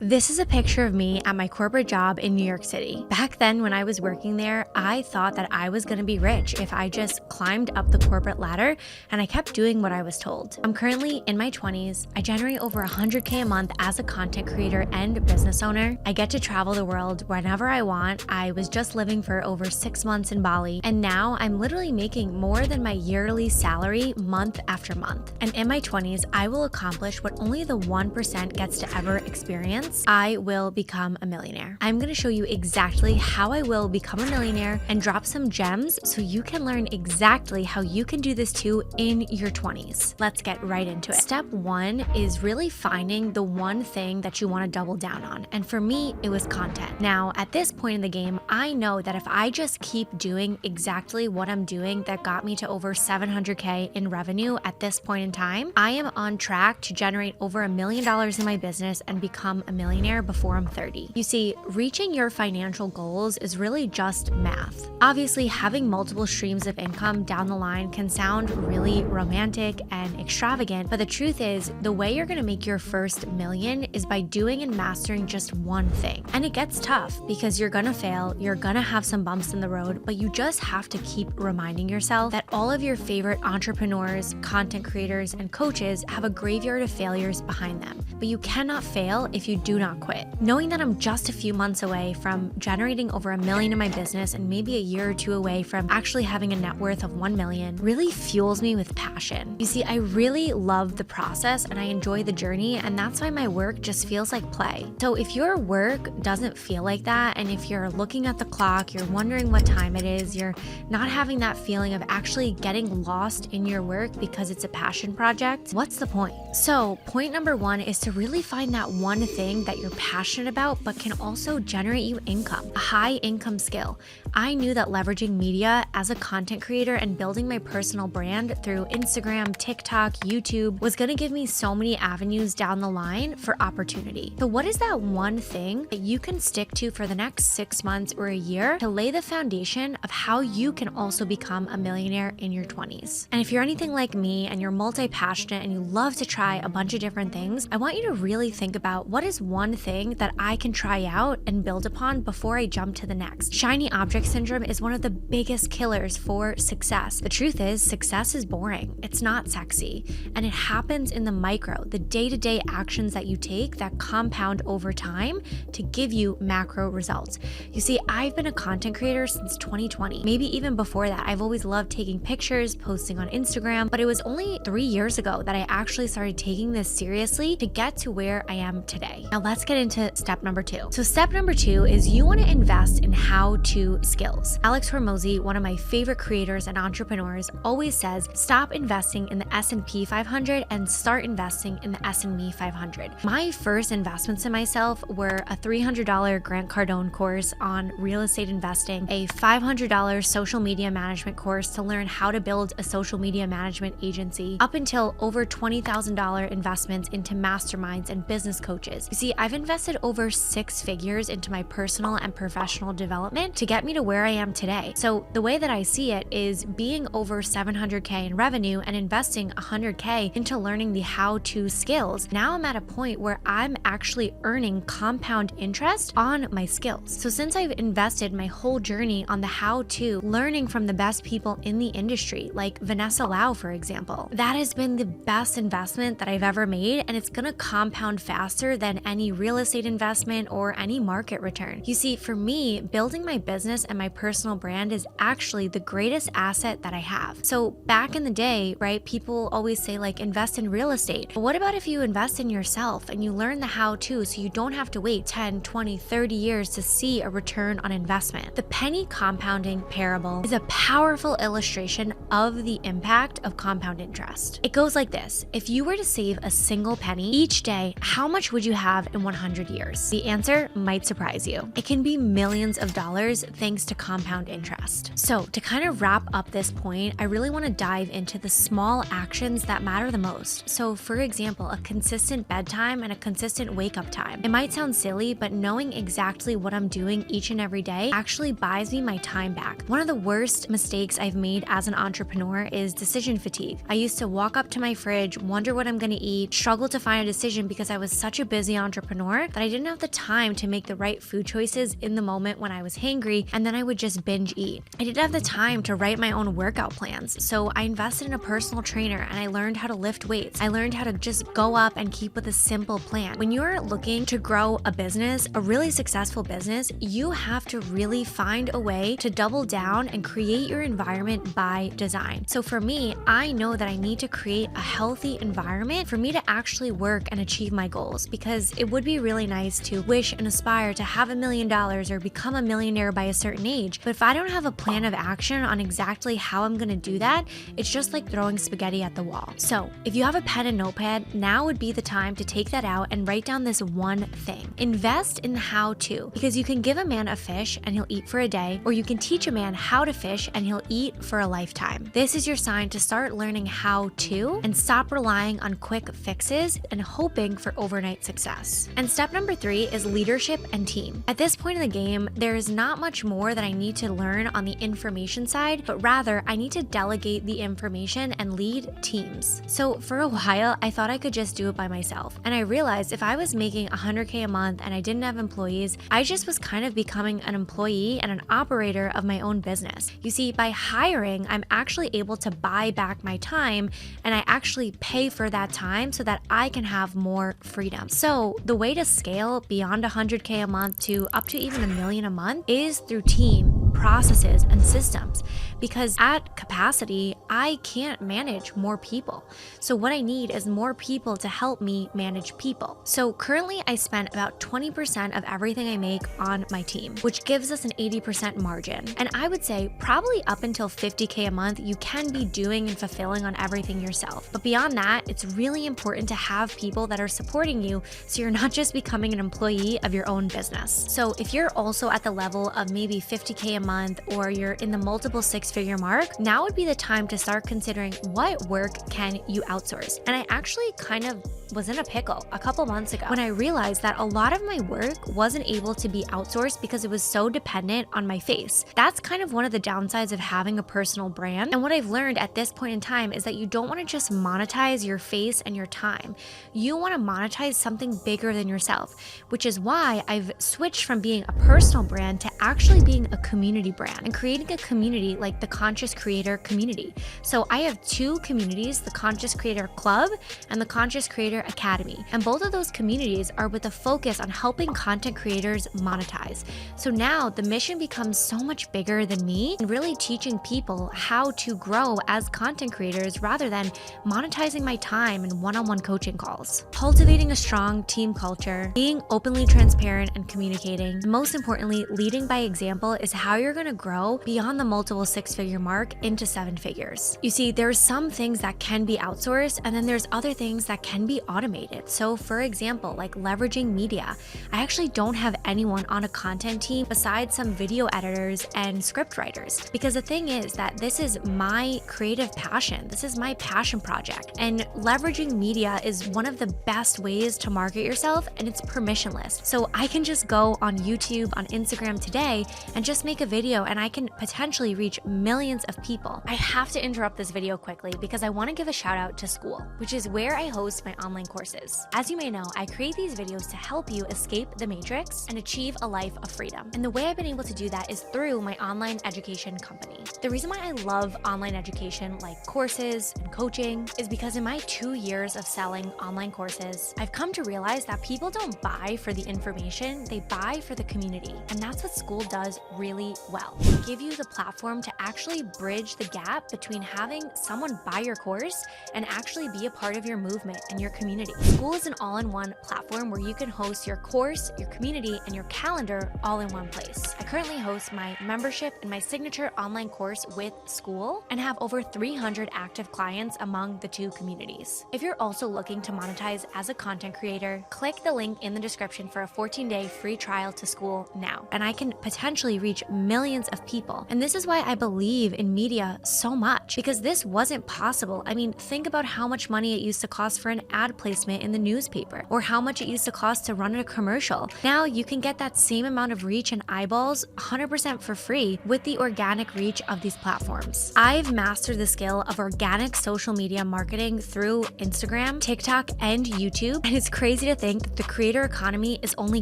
This is a picture of me at my corporate job in New York City. Back then, when I was working there, I thought that I was gonna be rich if I just climbed up the corporate ladder and I kept doing what I was told. I'm currently in my 20s. I generate over 100K a month as a content creator and business owner. I get to travel the world whenever I want. I was just living for over 6 months in Bali, and now I'm literally making more than my yearly salary month after month. And in my 20s, I will accomplish what only the 1% gets to ever experience. I will become a millionaire. I'm going to show you exactly how I will become a millionaire and drop some gems so you can learn exactly how you can do this too in your 20s. Let's get right into it. Step one is really finding the one thing that you want to double down on. And for me, it was content. Now, at this point in the game, I know that if I just keep doing exactly what I'm doing that got me to over 700K in revenue at this point in time, I am on track to generate over $1 million in my business and become a millionaire before I'm 30. You see, reaching your financial goals is really just math. Obviously, having multiple streams of income down the line can sound really romantic and extravagant, but the truth is, the way you're gonna make your first million is by doing and mastering just one thing. And it gets tough because you're gonna fail, you're gonna have some bumps in the road, but you just have to keep reminding yourself that all of your favorite entrepreneurs, content creators, and coaches have a graveyard of failures behind them. But you cannot fail if you do not quit. Knowing that I'm just a few months away from generating over $1 million in my business and maybe a year or two away from actually having a net worth of 1 million really fuels me with passion. You see, I really love the process and I enjoy the journey, and that's why my work just feels like play. So if your work doesn't feel like that, and if you're looking at the clock, you're wondering what time it is, you're not having that feeling of actually getting lost in your work because it's a passion project, what's the point? So point number one is to really find that one thing that you're passionate about but can also generate you income, a high income skill. I knew that leveraging media as a content creator and building my personal brand through Instagram, TikTok, YouTube was going to give me so many avenues down the line for opportunity. So what is that one thing that you can stick to for the next 6 months or a year to lay the foundation of how you can also become a millionaire in your 20s? And if you're anything like me and you're multi-passionate and you love to try a bunch of different things, I want you to really think about what is one thing that I can try out and build upon before I jump to the next. Shiny object syndrome is one of the biggest killers for success. The truth is, success is boring. It's not sexy. And it happens in the micro, the day-to-day actions that you take that compound over time to give you macro results. You see, I've been a content creator since 2020. Maybe even before that, I've always loved taking pictures, posting on Instagram, but it was only 3 years ago that I actually started taking this seriously to get to where I am today. Now let's get into step number two. So step number two is you want to invest in how-to skills. Alex Hormozi, one of my favorite creators and entrepreneurs, always says, stop investing in the S&P 500 and start investing in the S&P 500. My first investments in myself were a $300 Grant Cardone course on real estate investing, a $500 social media management course to learn how to build a social media management agency, up until over $20,000 investments into masterminds and business coaches. You see, I've invested over 6 figures into my personal and professional development to get me to where I am today. So the way that I see it is being over 700K in revenue and investing 100K into learning the how-to skills. Now I'm at a point where I'm actually earning compound interest on my skills. So since I've invested my whole journey on the how-to, learning from the best people in the industry, like Vanessa Lau, for example, that has been the best investment that I've ever made, and it's gonna compound faster than any real estate investment or any market return. You see, for me, building my business and my personal brand is actually the greatest asset that I have. So back in the day, right, people always say like invest in real estate. But what about if you invest in yourself and you learn the how-to so you don't have to wait 10, 20, 30 years to see a return on investment? The penny compounding parable is a powerful illustration of the impact of compound interest. It goes like this. If you were to save a single penny each day, how much would you have in 100 years? The answer might surprise you. It can be millions of dollars thanks to compound interest. So to kind of wrap up this point, I really want to dive into the small actions that matter the most. So for example, a consistent bedtime and a consistent wake up time. It might sound silly, but knowing exactly what I'm doing each and every day actually buys me my time back. One of the worst mistakes I've made as an entrepreneur is decision fatigue. I used to walk up to my fridge, wonder what I'm going to eat, struggle to find a decision because I was such a busy entrepreneur entrepreneur that I didn't have the time to make the right food choices in the moment when I was hangry, and then I would just binge eat. I didn't have the time to write my own workout plans, so I invested in a personal trainer and I learned how to lift weights. I learned how to just go up and keep with a simple plan. When you're looking to grow a business, a really successful business, you have to really find a way to double down and create your environment by design. So for me, I know that I need to create a healthy environment for me to actually work and achieve my goals, because it would be really nice to wish and aspire to have $1 million or become a millionaire by a certain age. But if I don't have a plan of action on exactly how I'm gonna do that, it's just like throwing spaghetti at the wall. So if you have a pen and notepad, now would be the time to take that out and write down this one thing. Invest in the how-to, because you can give a man a fish and he'll eat for a day, or you can teach a man how to fish and he'll eat for a lifetime. This is your sign to start learning how to and stop relying on quick fixes and hoping for overnight success. And step number 3 is leadership and team. At this point in the game, there is not much more that I need to learn on the information side, but rather I need to delegate the information and lead teams. So for a while, I thought I could just do it by myself. And I realized if I was making $100K a month and I didn't have employees, I just was kind of becoming an employee and an operator of my own business. You see, by hiring, I'm actually able to buy back my time, and I actually pay for that time so that I can have more freedom. So the way to scale beyond $100K a month to up to even $1 million a month is through team, processes, and systems. Because at capacity, I can't manage more people. So what I need is more people to help me manage people. So currently I spend about 20% of everything I make on my team, which gives us an 80% margin. And I would say probably up until $50K a month, you can be doing and fulfilling on everything yourself. But beyond that, it's really important to have people that are supporting you so you're not just becoming an employee of your own business. So if you're also at the level of maybe $50K a month, or you're in the multiple six-figure mark, now would be the time to start considering what work can you outsource. And I actually kind of was in a pickle a couple months ago when I realized that a lot of my work wasn't able to be outsourced because it was so dependent on my face. That's kind of one of the downsides of having a personal brand. And what I've learned at this point in time is that you don't want to just monetize your face and your time. You want to monetize something bigger than yourself, which is why I've switched from being a personal brand to actually being a community brand and creating a community like the Conscious Creator community. So I have 2 communities, the Conscious Creator Club and the Conscious Creator Academy. And both of those communities are with a focus on helping content creators monetize. So now the mission becomes so much bigger than me and really teaching people how to grow as content creators rather than monetizing my time and one-on-one coaching calls. Cultivating a strong team culture, being openly transparent and communicating, and most importantly, leading by example is how you're going to grow beyond the multiple six-figure mark into 7 figures. You see, there's some things that can be outsourced, and then there's other things that can be automated. So for example, like leveraging media. I actually don't have anyone on a content team besides some video editors and script writers, because the thing is that this is my creative passion. This is my passion project, and leveraging media is one of the best ways to market yourself, and it's permissionless. So I can just go on YouTube, on Instagram today, and just make a video, and I can potentially reach millions of people. I have to interrupt this video quickly because I want to give a shout out to School, which is where I host my online courses. As you may know, I create these videos to help you escape the matrix and achieve a life of freedom. And the way I've been able to do that is through my online education company. The reason why I love online education like courses and coaching is because in my 2 years of selling online courses, I've come to realize that people don't buy for the information, they buy for the community. And that's what School does really well. They give you the platform to actually bridge the gap between having someone buy your course and actually be a part of your movement and your community. School is an all-in-one platform where you can host your course, your community, and your calendar all in one place. I currently host my membership and my signature online course with School and have over 300 active clients among the 2 communities. If you're also looking to monetize as a content creator, click the link in the description for a 14-day free trial to School now. And I can potentially reach millions of people. And this is why I believe in media so much, because this wasn't possible. I mean, think about how much money it used to cost for an ad placement in the newspaper, or how much it used to cost to run a commercial. Now you can get that same amount of reach and eyeballs 100% for free with the organic reach of these platforms. I've mastered the skill of organic social media marketing through Instagram, TikTok, and YouTube, and it's crazy to think the creator economy is only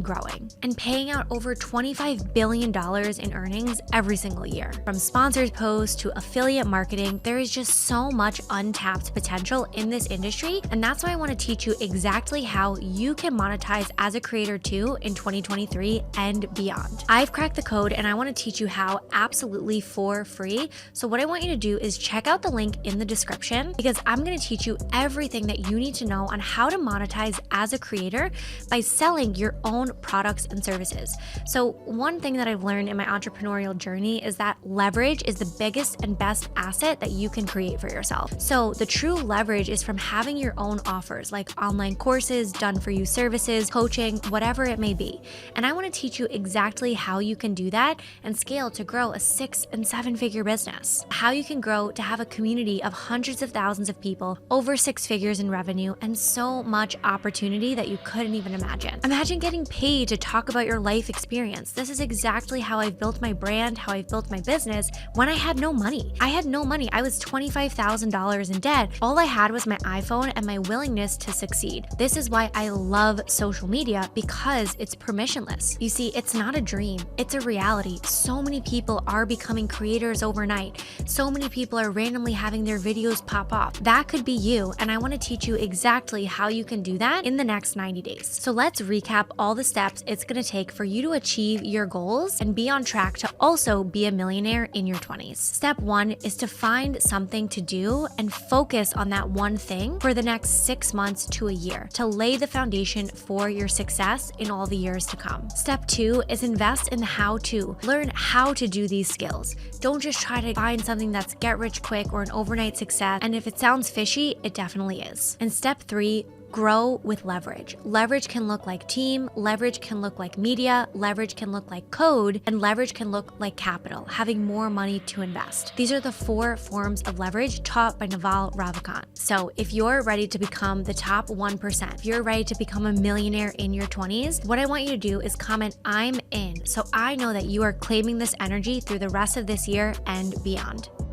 growing and paying out over $25 billion in earnings every single year. From sponsored posts to affiliate marketing, there is just so much untapped potential in this industry, and that's why I want to teach you exactly how you can monetize as a creator too in 2023 and beyond. I've cracked the code and I want to teach you how absolutely for free. So what I want you to do is check out the link in the description, because I'm going to teach you everything that you need to know on how to monetize as a creator by selling your own products and services. So one thing that I've learned in my entrepreneurial journey is that leverage is the biggest and best asset that you can create for yourself. So the true leverage is from having your own offers, like online courses, done for you services, coaching, whatever it may be. And I want to teach you exactly how you can do that and scale to grow a 6 and 7 figure business. How you can grow to have a community of hundreds of thousands of people, over 6 figures in revenue, and so much opportunity that you couldn't even imagine. Imagine getting paid to talk about your life experience. This is exactly how I've built my brand, how I've built my business when I had no money. I had no money. I was $25,000 in debt. All I had was my iPhone and my willingness to succeed. This is why I love social media, because it's permissionless. You see, it's not a dream, it's a reality. So many people are becoming creators overnight. So many people are randomly having their videos pop off. That could be you, and I want to teach you exactly how you can do that in the next 90 days. So let's recap all the steps it's going to take for you to achieve your goals and be on track to also be a millionaire in your 20s. Step 1 is to find something to do and focus on that one thing for the next 6 months to a year to lay the foundation for your success in all the years to come. Step 2 is invest in the how-to. Learn how to do these skills. Don't just try to find something that's get rich quick or an overnight success, and if it sounds fishy, it definitely is. And step 3, grow with leverage. Leverage can look like team, leverage can look like media, leverage can look like code, and leverage can look like capital, having more money to invest. These are the 4 forms of leverage taught by Naval Ravikant. So if you're ready to become the top 1%, if you're ready to become a millionaire in your 20s, what I want you to do is comment "I'm in," so I know that you are claiming this energy through the rest of this year and beyond.